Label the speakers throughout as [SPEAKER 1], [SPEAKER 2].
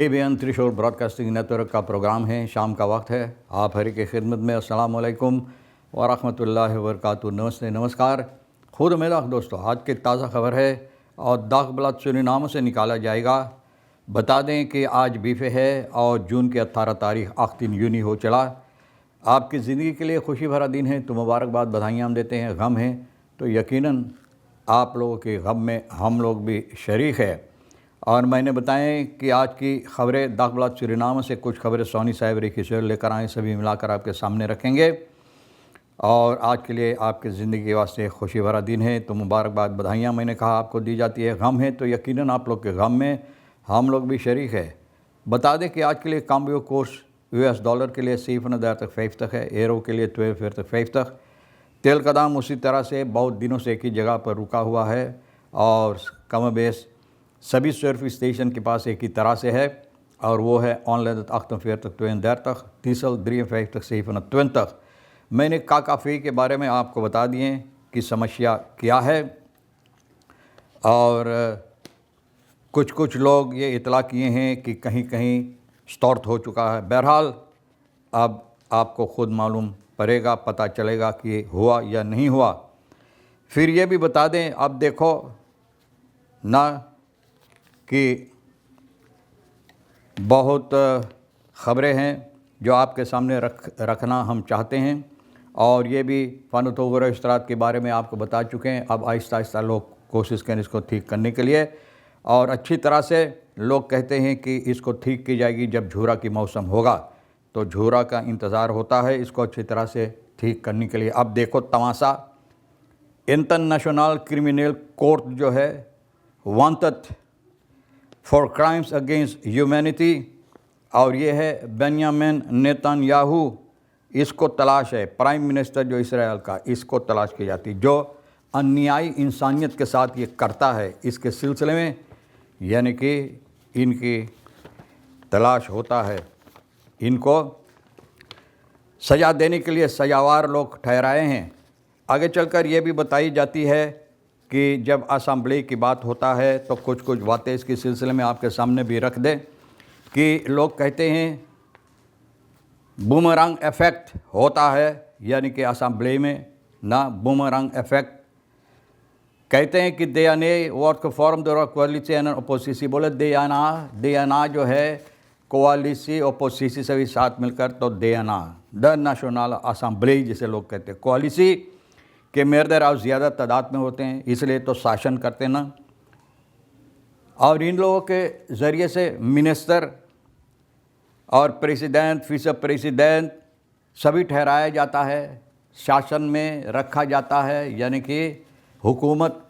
[SPEAKER 1] ABN त्रिशूल broadcasting network का programme है। शाम का वक्त है, आप हर की खिदमत में। अस्सलाम वालेकुम व रहमतुल्लाहि व बरकातुहू। नमस्ते, नमस्कार, खुद मेरा दोस्तों। आज की ताज़ा खबर है और दाग ब्लड सूरीनाम से निकाला जाएगा। बता दें कि आज बीफे है और जून की 18 तारीख आखिरी यूनी हो चला। आपकी ज़िंदगी के लिए खुशी भरा दिन है तो मुबारकबाद, बधाइयाँ हम देते हैं। गम है तो यकीनन आप लोगों के गम में हम लोग भी शरीक है। और मैंने बताएं कि आज की खबरें दाग ब्लड सूरीनाम से कुछ खबरें सोनी साहिब रेखी से लेकर आए, सभी मिलाकर आपके सामने रखेंगे। और आज के लिए आपकी ज़िंदगी के वास्ते खुशी भरा दिन है तो मुबारकबाद, बधाइयाँ मैंने कहा आपको दी जाती है। गम है तो यकीनन आप लोग के गम में हम लोग भी शरीक है। बता दें कि आज के लिए काम्बियो कोर्स US डॉलर के लिए 7.50 तक है, एरो के लिए 12.50 तक। तेल का दाम उसी तरह से बहुत दिनों से एक ही जगह पर रुका हुआ है और कम बेस सभी सर्विस स्टेशन के पास एक ही तरह से है और वो है ऑनलाइन 48 तक, डीजल 53 तक। मैंने काफ़ी के बारे में आपको बता दिए कि समस्या क्या है और कुछ लोग ये इतला किए हैं कि कहीं कहीं स्टॉर्ट हो चुका है। बहरहाल अब आपको ख़ुद मालूम पड़ेगा, पता चलेगा कि हुआ या नहीं हुआ। फिर ये भी बता दें, अब देखो ना कि बहुत ख़बरें हैं जो आपके सामने रखना हम चाहते हैं और ये भी फ़नतोगर इश्तरात के बारे में आपको बता चुके हैं। अब आहिस्ता आहिस्ता लोग कोशिश करें इसको ठीक करने के लिए और अच्छी तरह से लोग कहते हैं कि इसको ठीक की जाएगी जब झूरा की मौसम होगा, तो झूरा का इंतज़ार होता है इसको अच्छी तरह से ठीक करने के लिए। अब देखो तमाशा, इंटरनेशनल क्रिमिनल कोर्ट जो है wanted for crimes against humanity और ये है बेंजामिन नेतन्याहू, इसको तलाश है। प्राइम मिनिस्टर जो इसराइल का, इसको तलाश की जाती जो अन्यायी इंसानियत के साथ ये करता है। इसके सिलसिले में यानी कि इनकी तलाश होता है, इनको सज़ा देने के लिए सजावार लोग ठहराए हैं। आगे चलकर ये भी बताई जाती है कि जब असेंबली की बात होता है तो कुछ बातें इसके सिलसिले में आपके सामने भी रख दें कि लोग कहते हैं बूमरंग इफ़ेक्ट होता है, यानी कि असेंबली में ना बूमरंग इफ़ेक्ट कहते हैं कि देयाने वर्क फॉर्म दो कोalition और ओपोजिशन। बोले देयाना जो है कोalition ओपोजिशन से भी साथ मिलकर, तो देयाना द नेशनल असेंबली जिसे लोग कहते हैं। कोalition के मेंबर और ज़्यादा तादाद में होते हैं इसलिए तो शासन करते ना, और इन लोगों के ज़रिए से मिनिस्टर और प्रेसिडेंट, विस प्रेसिडेंट सभी ठहराया जाता है, शासन में रखा जाता है, यानी कि हुकूमत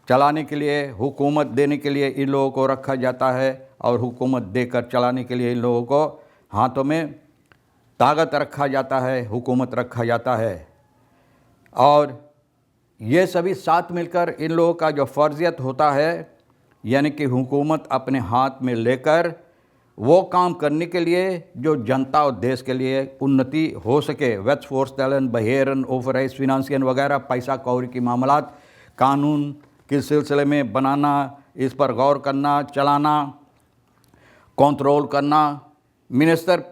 [SPEAKER 1] चलाने के लिए, हुकूमत देने के लिए इन लोगों को रखा जाता है और हुकूमत देकर चलाने के लिए इन लोगों को हाथों में ताकत रखा जाता है, हुकूमत रखा जाता है। और ये सभी साथ मिलकर इन लोगों का जो फ़र्ज़ियत होता है, यानी कि हुकूमत अपने हाथ में लेकर वो काम करने के लिए जो जनता और देश के लिए उन्नति हो सके। वेस्ट फोर्स टैलेंट बहेरन ओवरराइज फिनंसियन वगैरह पैसा कौड़ी की मामलात कानून के सिलसिले में बनाना, इस पर गौर करना, चलाना, कंट्रोल करना। Minister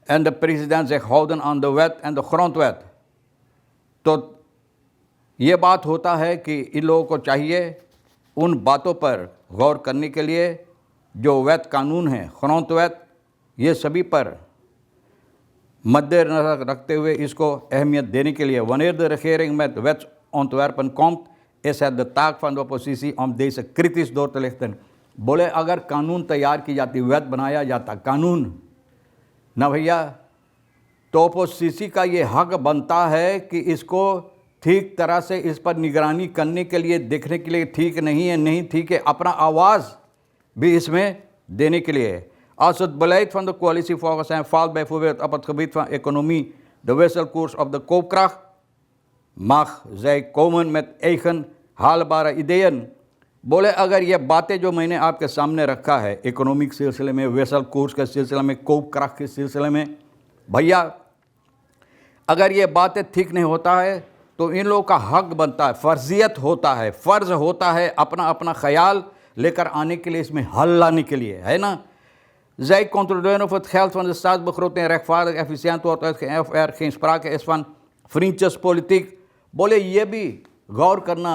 [SPEAKER 1] and the president holding on the weight and the ground weight. तो ये बात होता है कि इन लोगों को चाहिए उन बातों पर गौर करने के लिए जो वैध कानून है, ग्राउंडवेट, ये सभी पर मद्देनजर रखते हुए इसको अहमियत देने के लिए wanneer de regering met wetsontwerpen komt, is het de taak van de oppositie om deze kritisch door te lichten। बोले अगर कानून तैयार की जाती, वैध बनाया जाता कानून ना भैया, तो ओपोजिशन का ये हक बनता है कि इसको ठीक तरह से इस पर निगरानी करने के लिए, देखने के लिए ठीक नहीं है, नहीं ठीक है, अपना आवाज़ भी इसमें देने के लिए। Als het beleid van de coalitie volgens zijn valt bijvoorbeeld op het gebied van economie, de wisselkoers of de koopkracht, mag zij komen met eigen haalbare ideeën। बोले अगर ये बातें जो मैंने आपके सामने रखा है, इकोनॉमिक सिलसिले में, वेसल कोर्स के सिलसिले में, कोपक्राफ्ट के सिलसिले में, भैया अगर ये बातें ठीक नहीं होता है तो इन लोगों का हक बनता है, फ़र्जियत होता है, फ़र्ज़ होता है अपना अपना ख्याल लेकर आने के लिए, इसमें हल लाने के लिए, है ना। Zij controleren of het geld van de staatsbegroting rechtvaardig efficiënt wordt uitgegeven of er geen sprake is van vriendjespolitiek. बोले ये भी गौर करना,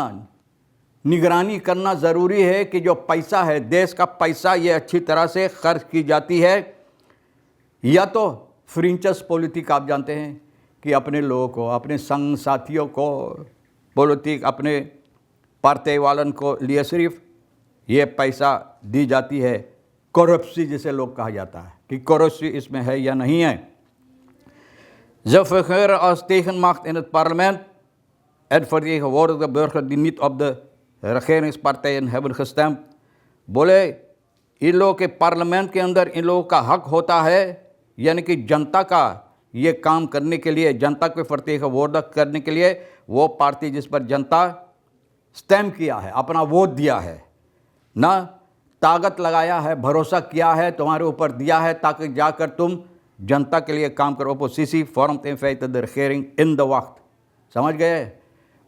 [SPEAKER 1] निगरानी करना ज़रूरी है कि जो पैसा है, देश का पैसा, ये अच्छी तरह से खर्च की जाती है या तो फ्रिंचस पॉलिटिक। आप जानते हैं कि अपने लोगों को, अपने संग साथियों को, पॉलिटिक अपने पार्टी वालन को लिए सिर्फ ये पैसा दी जाती है। करप्सी जिसे लोग कहा जाता है कि करप्सी इसमें है या नहीं है। Ze fungeren als tegenmacht in het parlement en vertegenwoordigen de burger die niet op de regeringspartijen hebben gestemd। बोले इन लोगों के पार्लियामेंट के अंदर इन लोगों का हक होता है, यानी कि जनता का ये काम करने के लिए, जनता को प्रतिवर्धक करने के लिए वो पार्टी जिस पर जनता स्टैम्प किया है, अपना वोट दिया है, ना ताकत लगाया है, भरोसा किया है, तुम्हारे ऊपर दिया है ताकि जाकर तुम जनता के लिए काम करो। ओपोजिtie vormt in feite de regering in de wacht। समझ गए?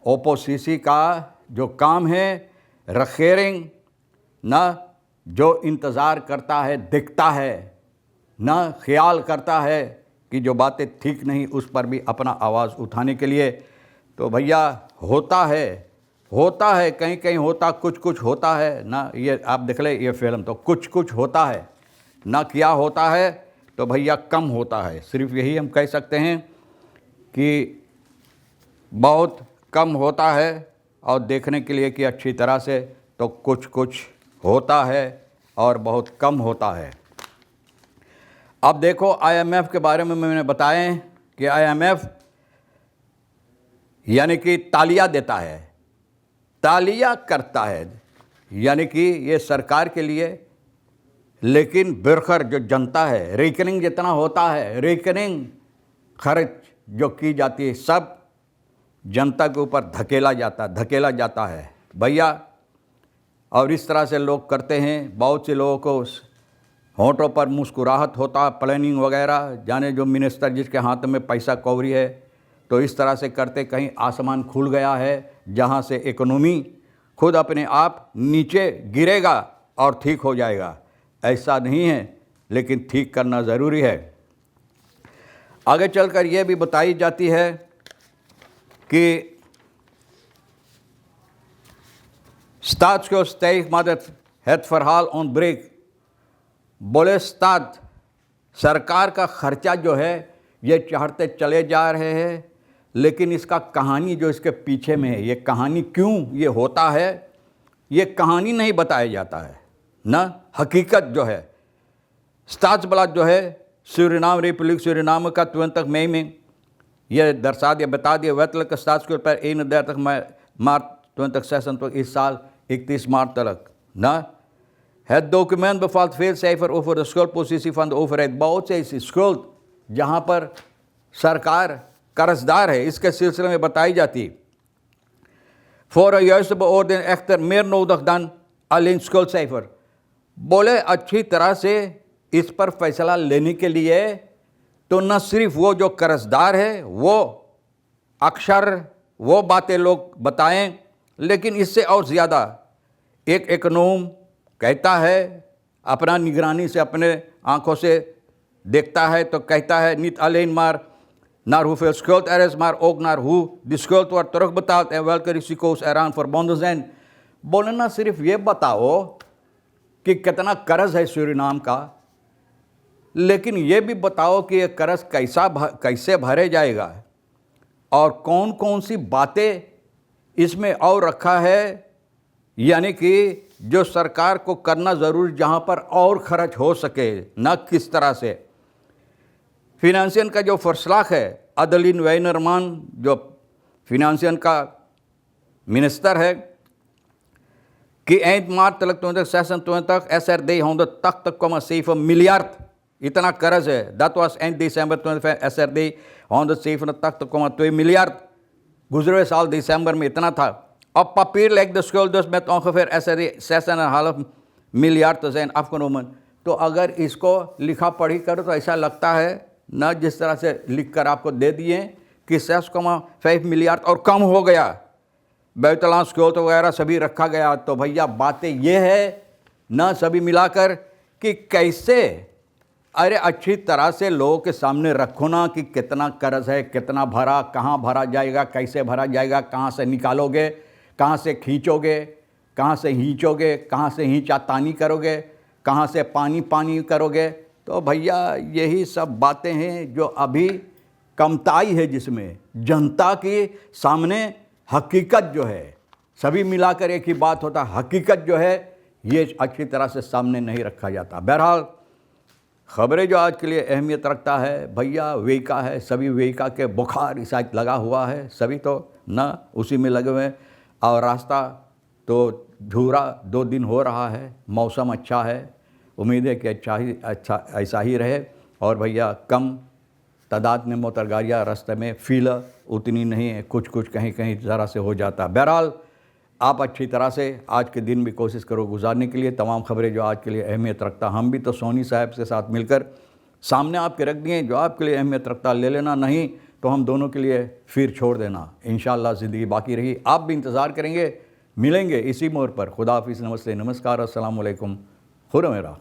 [SPEAKER 1] ओपोजिtie का जो काम है, regering ना जो इंतज़ार करता है, दिखता है, ना ख्याल करता है कि जो बातें ठीक नहीं उस पर भी अपना आवाज़ उठाने के लिए। तो भैया होता है कहीं कहीं होता, कुछ कुछ होता है ना। ये आप देख ले ये फिल्म, तो कुछ कुछ होता है ना, क्या होता है तो भैया कम होता है। सिर्फ यही हम कह सकते हैं कि बहुत कम होता है और देखने के लिए कि अच्छी तरह से तो कुछ कुछ होता है और बहुत कम होता है। अब देखो IMF के बारे में मैंने बताएं कि IMF यानी कि तालियां देता है, तालियां करता है, यानी कि ये सरकार के लिए, लेकिन बिरखर जो जनता है, रेकनिंग जितना होता है, रेकनिंग खर्च जो की जाती है, सब जनता के ऊपर धकेला जाता है भैया। और इस तरह से लोग करते हैं। बहुत से लोगों को होंठों पर मुस्कुराहट होता, प्लानिंग वगैरह, जाने जो मिनिस्टर जिसके हाथ में पैसा कौड़ी है, तो इस तरह से करते कहीं आसमान खुल गया है जहाँ से इकोनॉमी खुद अपने आप नीचे गिरेगा और ठीक हो जाएगा। ऐसा नहीं है, लेकिन ठीक करना ज़रूरी है। आगे चलकर यह भी बताई जाती है कि staatsschuld maar het verhaal ontbreekt। बोले स्टार्ट सरकार का खर्चा जो है ये चढ़ते चले जा रहे हैं, लेकिन इसका कहानी जो इसके पीछे में है, ये कहानी क्यों ये होता है, ये कहानी नहीं बताया जाता है ना। हकीकत जो है स्टाट्सblad जो है सूरीनाम, रिपब्लिक सूरीनाम का 20 मई में यह बता दिया wettelijke staatsschuld per 31 maart 2026 इस साल 31 maart तक ना। Het document bevat veel cijfer over de schuldpositie van de overheid। बहुत से ऐसी schuld जहाँ पर सरकार कर्जदार है, इसके सिलसिले में बताई जाती। Voor een juiste beoordeling echter meer nodig dan alleen schuldcijfer। बोले अच्छी तरह से इस पर फैसला लेने के लिए तो न सिर्फ वो जो कर्जदार है वो अक्षर वो बातें लोग बताएं, लेकिन इससे और ज़्यादा एक इकोनॉम कहता है, अपना निगरानी से अपने आंखों से देखता है तो कहता है niet alleen maar naar hoeveel schuld er is, maar ook naar hoe die schuld wordt terugbetaald en welke risico's eraan verbonden zijn। बोले ना सिर्फ ये बताओ कि कितना कर्ज है सूरीनाम का, लेकिन ये भी बताओ कि ये कर्ज कैसे भरे जाएगा और कौन कौन सी बातें इसमें और रखा है, यानी कि जो सरकार को करना ज़रूरी जहाँ पर और खर्च हो सके, न किस तरह से। फिनेंशियन का जो फरसलाक है, अदलिन वेनरमान जो फिनेंशियन का मिनिस्टर है कि eind maart 2026 SRD 180,7 miljard इतना कर्ज है। Dat was eind december 2025 SRD 187,2 miljard। गुजरे साल दिसंबर में इतना था। Op papier lijkt de schuld dus met ongeveer SRD 6,5 miljard te zijn afgenomen। तो अगर इसको लिखा पढ़ी करो तो ऐसा लगता है न, जिस तरह से लिख कर आपको दे दिए कि 6,5 मिलियर्ड और कम हो गया, बैतलान स्कूल वगैरह सभी रखा गया। तो भैया बातें ये है न सभी मिलाकर कि कैसे अरे अच्छी तरह से लोगों के सामने रखो ना कि कितना कर्ज है, कितना भरा, कहाँ भरा जाएगा, कैसे भरा जाएगा, कहाँ से निकालोगे, कहाँ से खींचोगे, कहाँ से हींचोगे, कहाँ से हींचातानी करोगे, कहाँ से पानी पानी करोगे। तो भैया यही सब बातें हैं जो अभी कमताई है, जिसमें जनता के सामने हकीकत जो है, सभी मिलाकर एक ही बात होता है, हकीकत जो है ये अच्छी तरह से सामने नहीं रखा जाता। बहरहाल खबरें जो आज के लिए अहमियत रखता है भैया वेका है, सभी वेका के बुखार इस आज लगा हुआ है, सभी तो ना उसी में लगे हुए हैं। और रास्ता तो झूरा 2 दिन हो रहा है, मौसम अच्छा है, उम्मीद है कि अच्छा ऐसा ही रहे। और भैया कम तादाद में मोटर गाड़ियाँ रास्ते में फील उतनी नहीं है, कुछ कुछ कहीं कहीं ज़रा से हो जाता है। बहरहाल आप अच्छी तरह से आज के दिन भी कोशिश करो गुजारने के लिए। तमाम खबरें जो आज के लिए अहमियत रखता, हम भी तो सोनी साहब के साथ मिलकर सामने आपके रख दिए, जो आपके लिए अहमियत रखता ले लेना, नहीं तो हम दोनों के लिए फिर छोड़ देना। इंशाअल्लाह ज़िंदगी बाकी रही, आप भी इंतज़ार करेंगे, मिलेंगे इसी मोड़ पर। खुदा हाफिज़, नमस्ते, नमस्कार, अस्सलाम वालेकुम, खुदा मेरा।